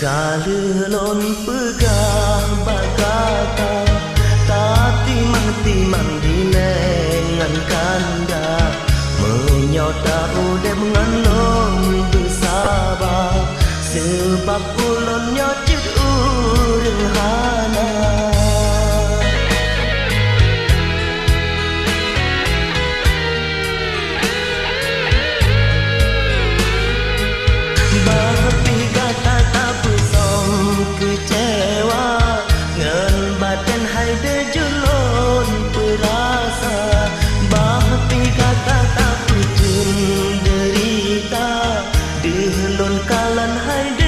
Kalelon pegang bagata timang-timang dinengan kanda menyota udem ngalong bersabar sebab ulon nyocit urang hana bahapi kata tak pesong kecewa ngan badan hai dejulon perasa bahapi kata tak pujun derita dihelon kalan hai